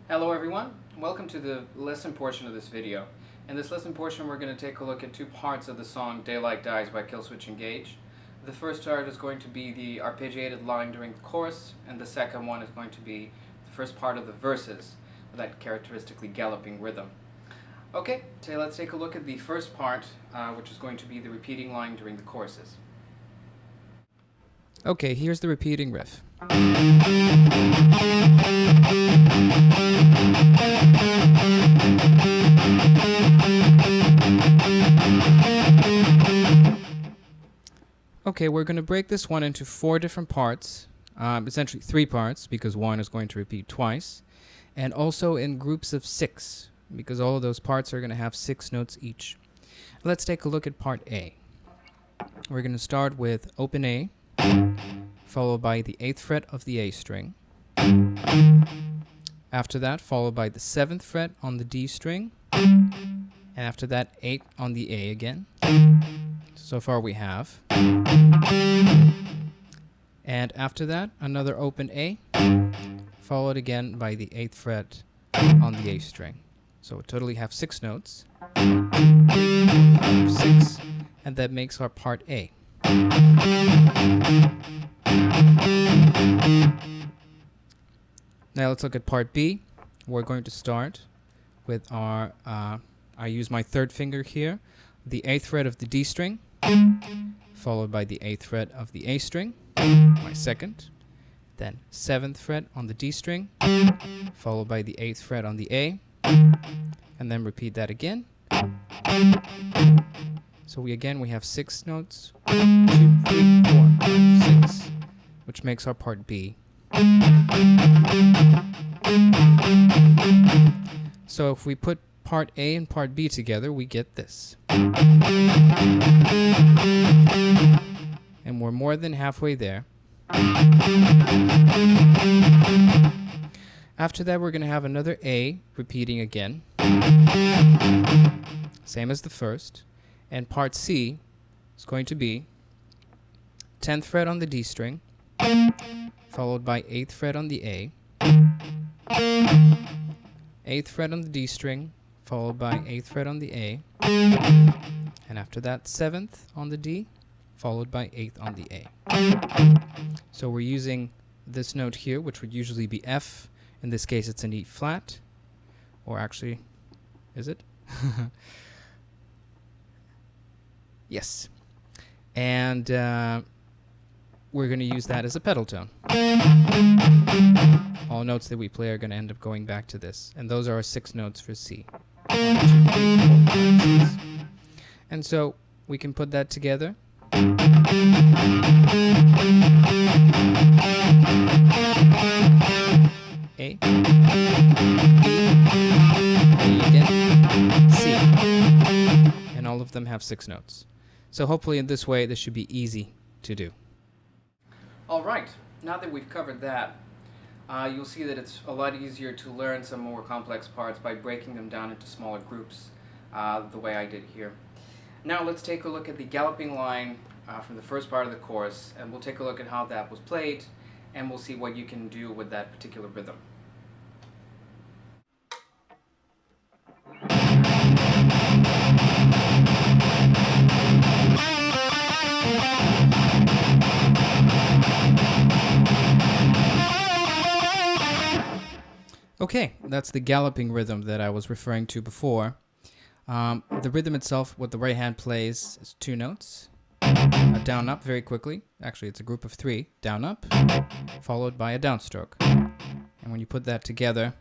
Hello everyone, welcome to the lesson portion of this video. In this lesson portion we're going to take a look at two parts of the song Daylight Dies by Killswitch Engage. The first part is going to be the arpeggiated line during the chorus, and the second one is going to be the first part of the verses, with that characteristically galloping rhythm. Okay, today let's take a look at the first part, which is going to be the repeating line during the choruses. Okay, here's the repeating riff. Okay, we're going to break this one into 4 different parts, essentially 3 parts, because one is going to repeat twice, and also in groups of 6, because all of those parts are going to have 6 notes each. Let's take a look at part A. We're going to start with open A, followed by the 8th fret of the A string. After that, followed by the 7th fret on the D string, and after that 8 on the A again. So far we have. And after that, another open A, followed again by the 8th fret on the A string. So we totally have 6 notes. 6, and that makes our part A. Now let's look at part B. We're going to start with our, I use my 3rd finger here, the 8th fret of the D string, followed by the 8th fret of the A string, my 2nd, then 7th fret on the D string, followed by the 8th fret on the A, and then repeat that again. So we have 6 notes, 1, 2, 3, 4, 5, 6, which makes our part B. So if we put part A and part B together, we get this. And we're more than halfway there. After that, we're going to have another A repeating again, same as the first. And part C is going to be 10th fret on the D string, followed by 8th fret on the A, 8th fret on the D string, followed by 8th fret on the A, and after that 7th on the D, followed by 8th on the A. So we're using this note here, which would usually be F. In this case it's an E flat, or actually, is it? Yes. And we're going to use that as a pedal tone. All notes that we play are going to end up going back to this. And those are our 6 notes for C. 1, 2, 3, 4, 5, 6. And so we can put that together. A, B, A again, C. And all of them have 6 notes. So hopefully in this way this should be easy to do. Alright, now that we've covered that, you'll see that it's a lot easier to learn some more complex parts by breaking them down into smaller groups, the way I did here. Now let's take a look at the galloping line from the first part of the chorus, and we'll take a look at how that was played, and we'll see what you can do with that particular rhythm. Okay, that's the galloping rhythm that I was referring to before. The rhythm itself, what the right hand plays, is 2 notes. A down up very quickly. Actually, it's a group of 3. Down up, followed by a downstroke. And when you put that together,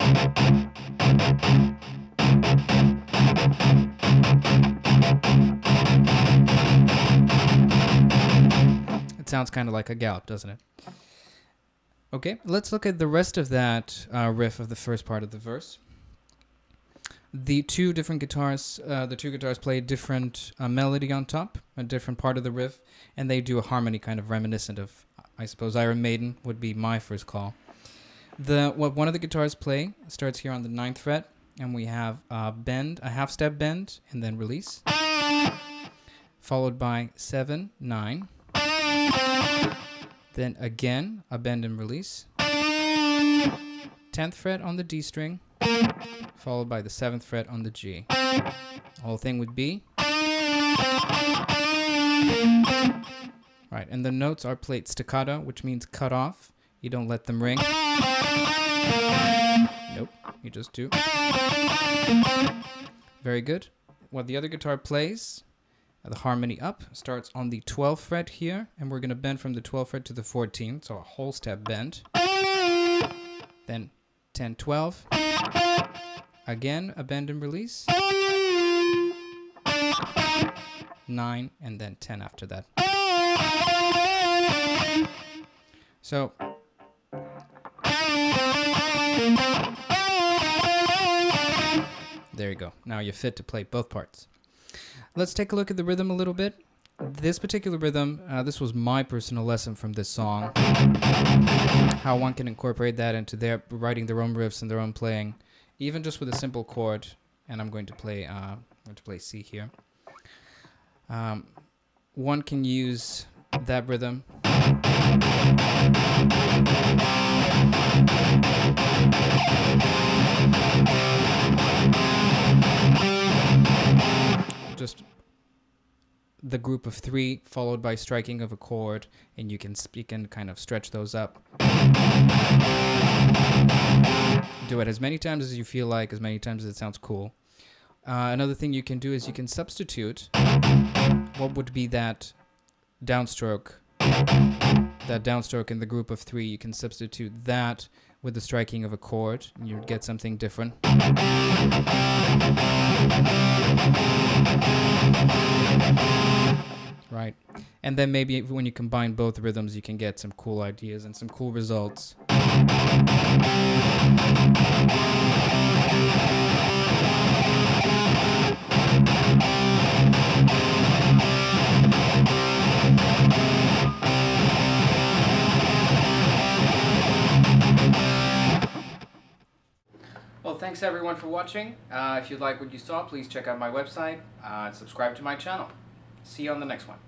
it sounds kind of like a gallop, doesn't it? Okay, let's look at the rest of that riff of the first part of the verse. The two guitars play a different melody on top, a different part of the riff, and they do a harmony kind of reminiscent of, I suppose, Iron Maiden would be my first call. What one of the guitars play starts here on the 9th fret, and we have a bend, a half step bend, and then release, followed by 7, 9. Then again, a bend and release. 10th fret on the D string, followed by the 7th fret on the G. Whole thing would be. Right, and the notes are played staccato, which means cut off. You don't let them ring. Nope, you just do. Very good. What the other guitar plays, the harmony up, starts on the 12th fret here, and we're going to bend from the 12th fret to the 14th, so a whole step bend. Then 10, 12. Again, a bend and release. 9, and then 10 after that. So, there you go. Now you're fit to play both parts. Let's take a look at the rhythm a little bit. This particular rhythm, this was my personal lesson from this song. How one can incorporate that into their writing their own riffs and their own playing, even just with a simple chord. And I'm going to play C here. One can use that rhythm. Just the group of 3 followed by striking of a chord, and you can kind of stretch those up. Do it as many times as you feel like, as many times as it sounds cool. Another thing you can do is you can substitute what would be that downstroke. That downstroke in the group of 3, you can substitute that with the striking of a chord, and you'd get something different. Right. And then maybe when you combine both rhythms, you can get some cool ideas and some cool results. Well, thanks everyone for watching. If you like what you saw, please check out my website and subscribe to my channel. See you on the next one.